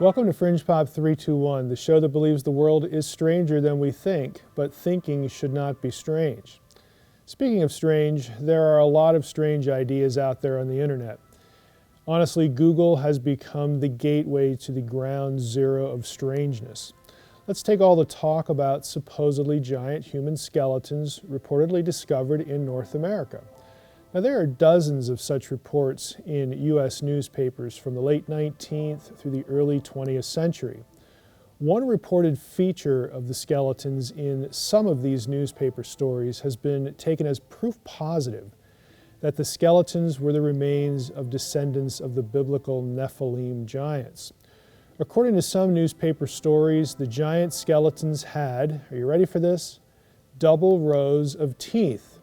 Welcome to Fringe Pop 321, the show that believes the world is stranger than we think, but thinking should not be strange. Speaking of strange, there are a lot of strange ideas out there on the internet. Honestly, Google has become the gateway to the ground zero of strangeness. Let's take all the talk about supposedly giant human skeletons reportedly discovered in North America. Now, there are dozens of such reports in U.S. newspapers from the late 19th through the early 20th century. One reported feature of the skeletons in some of these newspaper stories has been taken as proof positive that the skeletons were the remains of descendants of the biblical Nephilim giants. According to some newspaper stories, the giant skeletons had, are you ready for this? Double rows of teeth.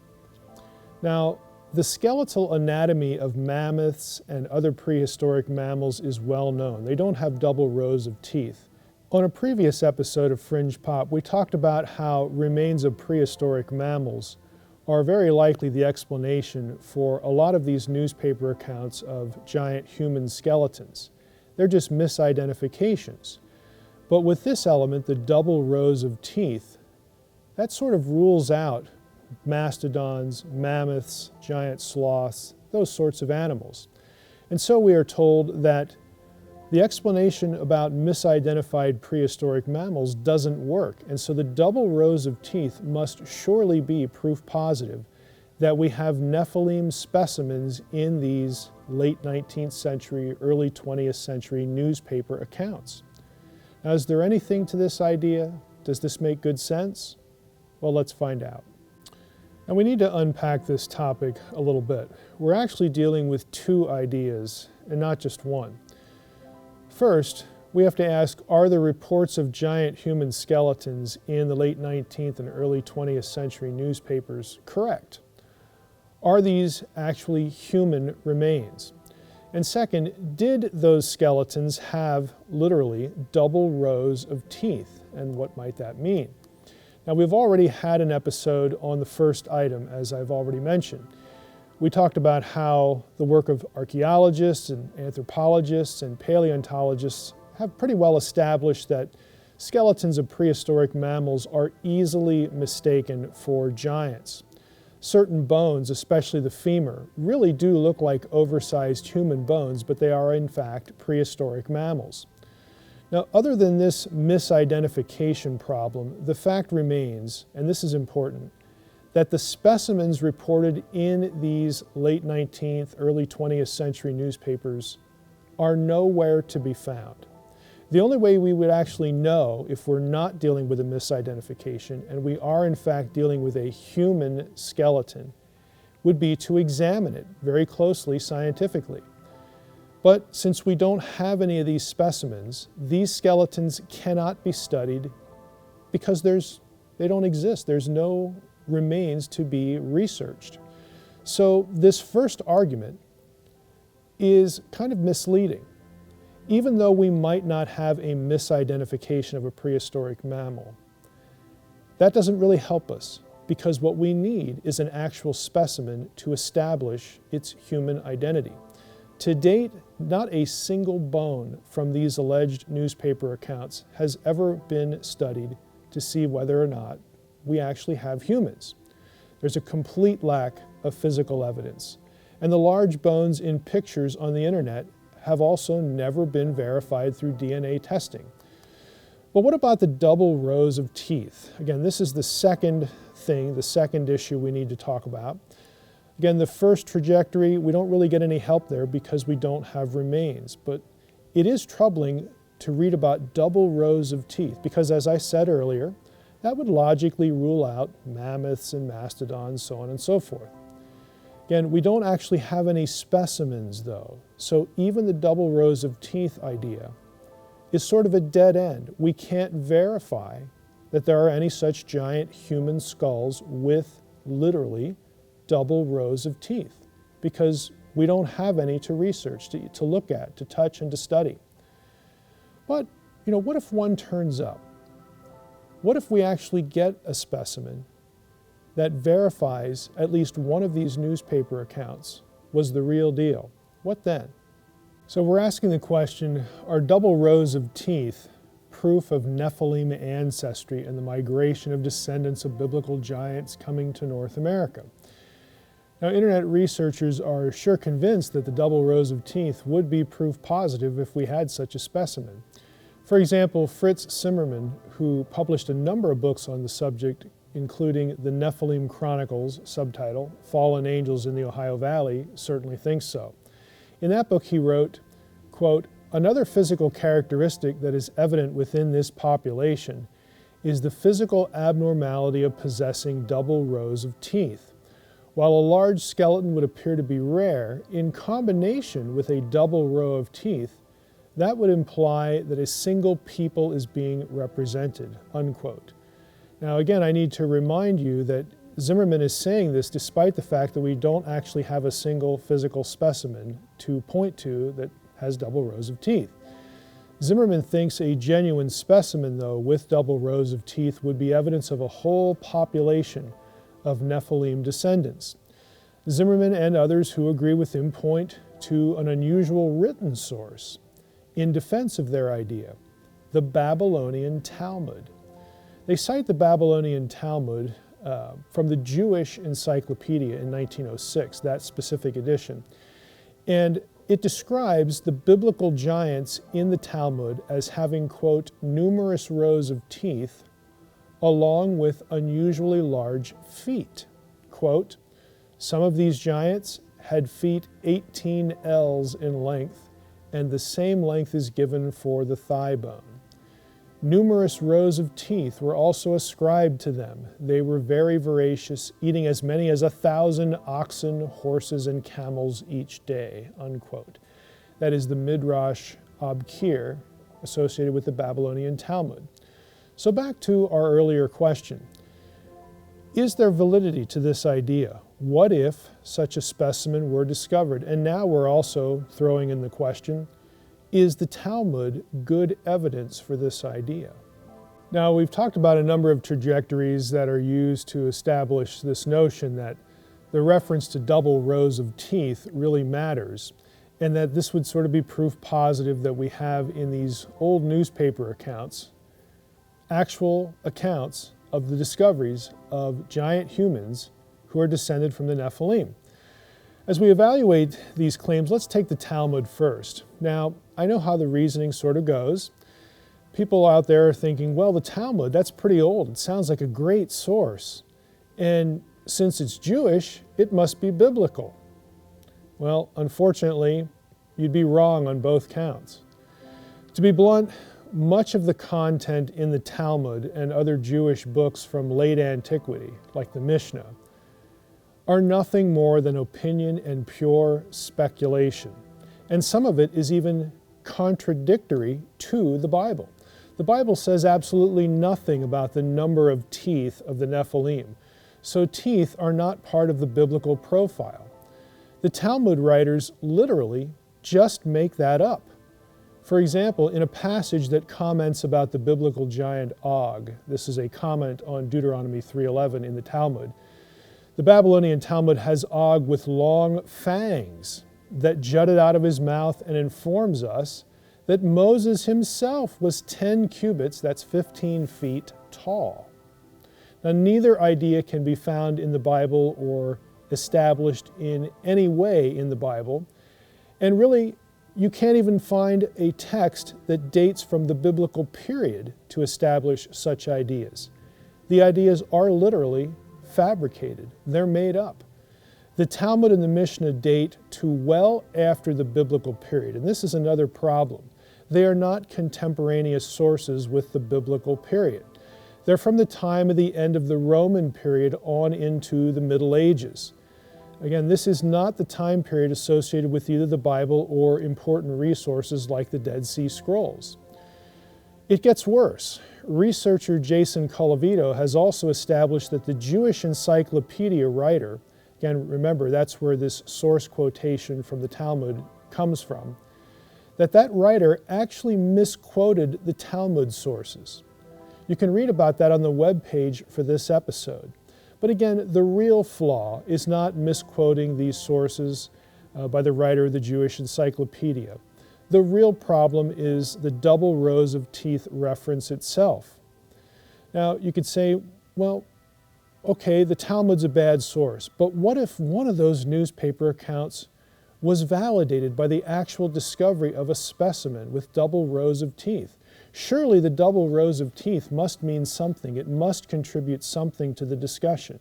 Now, the skeletal anatomy of mammoths and other prehistoric mammals is well known. They don't have double rows of teeth. On a previous episode of Fringe Pop, we talked about how remains of prehistoric mammals are very likely the explanation for a lot of these newspaper accounts of giant human skeletons. They're just misidentifications. But with this element, the double rows of teeth, that sort of rules out mastodons, mammoths, giant sloths, those sorts of animals. And so we are told that the explanation about misidentified prehistoric mammals doesn't work. And so the double rows of teeth must surely be proof positive that we have Nephilim specimens in these late 19th century, early 20th century newspaper accounts. Now, is there anything to this idea? Does this make good sense? Well, let's find out. And we need to unpack this topic a little bit. We're actually dealing with two ideas and not just one. First, we have to ask, are the reports of giant human skeletons in the late 19th and early 20th century newspapers correct? Are these actually human remains? And second, did those skeletons have literally double rows of teeth? And what might that mean? Now, we've already had an episode on the first item, as I've already mentioned. We talked about how the work of archaeologists and anthropologists and paleontologists have pretty well established that skeletons of prehistoric mammals are easily mistaken for giants. Certain bones, especially the femur, really do look like oversized human bones, but they are in fact prehistoric mammals. Now, other than this misidentification problem, the fact remains, and this is important, that the specimens reported in these late 19th, early 20th century newspapers are nowhere to be found. The only way we would actually know if we're not dealing with a misidentification, and we are in fact dealing with a human skeleton, would be to examine it very closely scientifically. But since we don't have any of these specimens, these skeletons cannot be studied because they don't exist. There's no remains to be researched. So this first argument is kind of misleading. Even though we might not have a misidentification of a prehistoric mammal, that doesn't really help us because what we need is an actual specimen to establish its human identity. To date, not a single bone from these alleged newspaper accounts has ever been studied to see whether or not we actually have humans. There's a complete lack of physical evidence. And the large bones in pictures on the internet have also never been verified through DNA testing. But what about the double rows of teeth? Again, this is the second thing, the second issue we need to talk about. Again, the first trajectory, we don't really get any help there because we don't have remains. But it is troubling to read about double rows of teeth because, as I said earlier, that would logically rule out mammoths and mastodons, so on and so forth. Again, we don't actually have any specimens, though. So even the double rows of teeth idea is sort of a dead end. We can't verify that there are any such giant human skulls with literally double rows of teeth because we don't have any to research, to look at, to touch, and to study. But, what if one turns up? What if we actually get a specimen that verifies at least one of these newspaper accounts was the real deal? What then? So we're asking the question, are double rows of teeth proof of Nephilim ancestry and the migration of descendants of biblical giants coming to North America? Now, internet researchers are sure convinced that the double rows of teeth would be proof positive if we had such a specimen. For example, Fritz Zimmermann, who published a number of books on the subject, including the Nephilim Chronicles, subtitle, Fallen Angels in the Ohio Valley, certainly thinks so. In that book he wrote, quote, "Another physical characteristic that is evident within this population is the physical abnormality of possessing double rows of teeth. While a large skeleton would appear to be rare, in combination with a double row of teeth, that would imply that a single people is being represented," unquote. Now again, I need to remind you that Zimmermann is saying this despite the fact that we don't actually have a single physical specimen to point to that has double rows of teeth. Zimmermann thinks a genuine specimen, though, with double rows of teeth would be evidence of a whole population of Nephilim descendants. Zimmermann and others who agree with him point to an unusual written source in defense of their idea, the Babylonian Talmud. They cite the Babylonian Talmud from the Jewish Encyclopedia in 1906, that specific edition, and it describes the biblical giants in the Talmud as having, quote, numerous rows of teeth along with unusually large feet. Quote, "Some of these giants had feet 18 ells in length, and the same length is given for the thigh bone. Numerous rows of teeth were also ascribed to them. They were very voracious, eating as many as 1,000 oxen, horses, and camels each day," unquote. That is the Midrash Abkir associated with the Babylonian Talmud. So back to our earlier question. Is there validity to this idea? What if such a specimen were discovered? And now we're also throwing in the question, is the Talmud good evidence for this idea? Now, we've talked about a number of trajectories that are used to establish this notion that the reference to double rows of teeth really matters, and that this would sort of be proof positive that we have in these old newspaper accounts actual accounts of the discoveries of giant humans who are descended from the Nephilim. As we evaluate these claims, let's take the Talmud first. Now, I know how the reasoning sort of goes. People out there are thinking, well, the Talmud, that's pretty old. It sounds like a great source. And since it's Jewish, it must be biblical. Well, unfortunately, you'd be wrong on both counts. To be blunt, much of the content in the Talmud and other Jewish books from late antiquity, like the Mishnah, are nothing more than opinion and pure speculation. And some of it is even contradictory to the Bible. The Bible says absolutely nothing about the number of teeth of the Nephilim, so teeth are not part of the biblical profile. The Talmud writers literally just make that up. For example, in a passage that comments about the biblical giant Og, this is a comment on Deuteronomy 3:11 in the Talmud, the Babylonian Talmud has Og with long fangs that jutted out of his mouth and informs us that Moses himself was 10 cubits, that's 15 feet, tall. Now, neither idea can be found in the Bible or established in any way in the Bible, and really, you can't even find a text that dates from the biblical period to establish such ideas. The ideas are literally fabricated. They're made up. The Talmud and the Mishnah date to well after the biblical period, and this is another problem. They are not contemporaneous sources with the biblical period. They're from the time of the end of the Roman period on into the Middle Ages. Again, this is not the time period associated with either the Bible or important resources like the Dead Sea Scrolls. It gets worse. Researcher Jason Colavito has also established that the Jewish Encyclopedia writer, again, remember that's where this source quotation from the Talmud comes from, that writer actually misquoted the Talmud sources. You can read about that on the webpage for this episode. But again, the real flaw is not misquoting these sources by the writer of the Jewish Encyclopedia. The real problem is the double rows of teeth reference itself. Now, you could say, well, okay, the Talmud's a bad source, but what if one of those newspaper accounts was validated by the actual discovery of a specimen with double rows of teeth? Surely the double rows of teeth must mean something. It must contribute something to the discussion.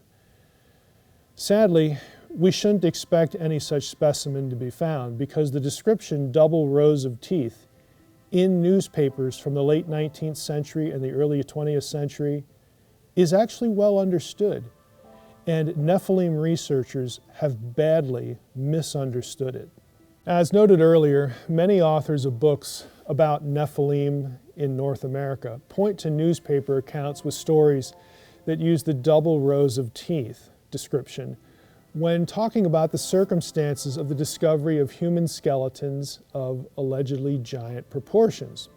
Sadly, we shouldn't expect any such specimen to be found because the description double rows of teeth in newspapers from the late 19th century and the early 20th century is actually well understood, and Nephilim researchers have badly misunderstood it. As noted earlier, many authors of books about Nephilim in North America point to newspaper accounts with stories that use the double rows of teeth description when talking about the circumstances of the discovery of human skeletons of allegedly giant proportions.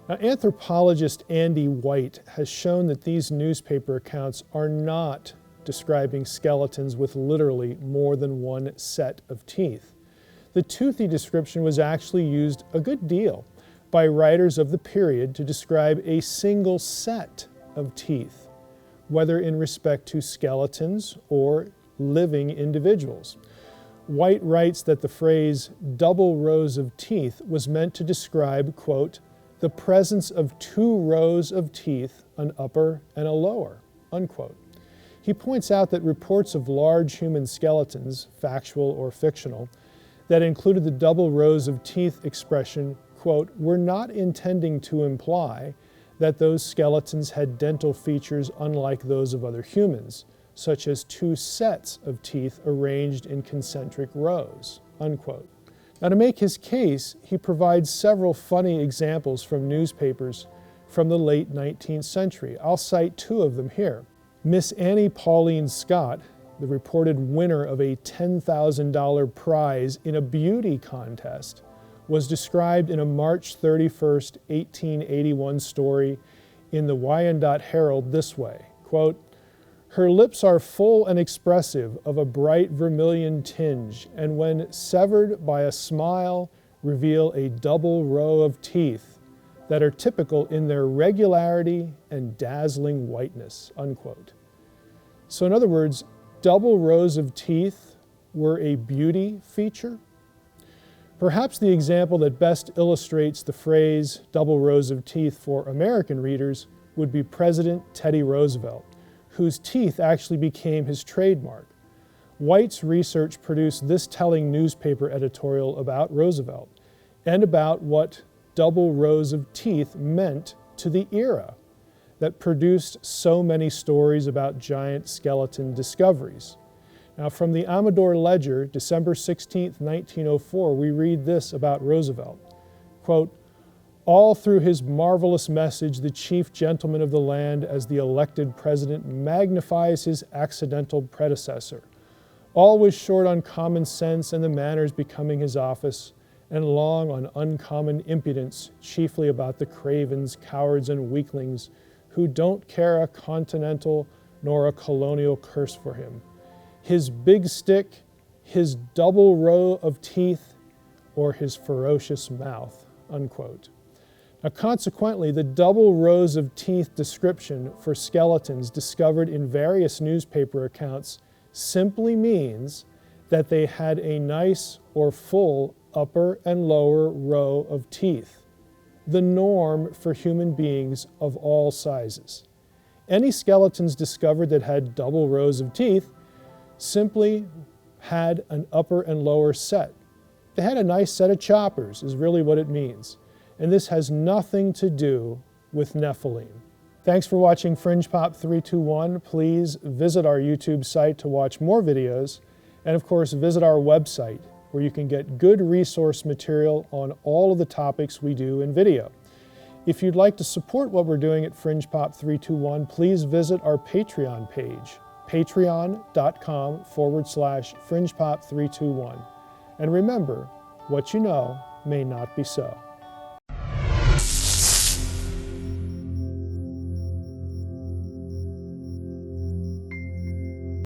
Now, anthropologist Andy White has shown that these newspaper accounts are not describing skeletons with literally more than one set of teeth. The toothy description was actually used a good deal by writers of the period to describe a single set of teeth, whether in respect to skeletons or living individuals. White writes that the phrase double rows of teeth was meant to describe, quote, the presence of two rows of teeth, an upper and a lower, unquote. He points out that reports of large human skeletons, factual or fictional, that included the double rows of teeth expression, quote, were not intending to imply that those skeletons had dental features unlike those of other humans, such as two sets of teeth arranged in concentric rows, unquote. Now, to make his case, he provides several funny examples from newspapers from the late 19th century. I'll cite two of them here. Miss Annie Pauline Scott, the reported winner of a $10,000 prize in a beauty contest, was described in a March 31st, 1881 story in the Wyandotte Herald this way, quote, her lips are full and expressive of a bright vermilion tinge, and when severed by a smile, reveal a double row of teeth that are typical in their regularity and dazzling whiteness, unquote. So in other words, double rows of teeth were a beauty feature? Perhaps the example that best illustrates the phrase double rows of teeth for American readers would be President Teddy Roosevelt, whose teeth actually became his trademark. White's research produced this telling newspaper editorial about Roosevelt and about what double rows of teeth meant to the era that produced so many stories about giant skeleton discoveries. Now, from the Amador Ledger, December 16, 1904, we read this about Roosevelt, quote, all through his marvelous message, the chief gentleman of the land as the elected president magnifies his accidental predecessor. All was short on common sense and the manners becoming his office, and long on uncommon impudence, chiefly about the cravens, cowards, and weaklings, who don't care a continental nor a colonial curse for him. His big stick, his double row of teeth, or his ferocious mouth, unquote. Now, consequently, the double rows of teeth description for skeletons discovered in various newspaper accounts simply means that they had a nice or full upper and lower row of teeth, the norm for human beings of all sizes. Any skeletons discovered that had double rows of teeth simply had an upper and lower set. They had a nice set of choppers, is really what it means. And this has nothing to do with Nephilim. Thanks for watching Fringe Pop 321. Please visit our YouTube site to watch more videos, and of course visit our website where you can get good resource material on all of the topics we do in video. If you'd like to support what we're doing at Fringe Pop 321, please visit our Patreon page, patreon.com/FringePop321. And remember, what you know may not be so.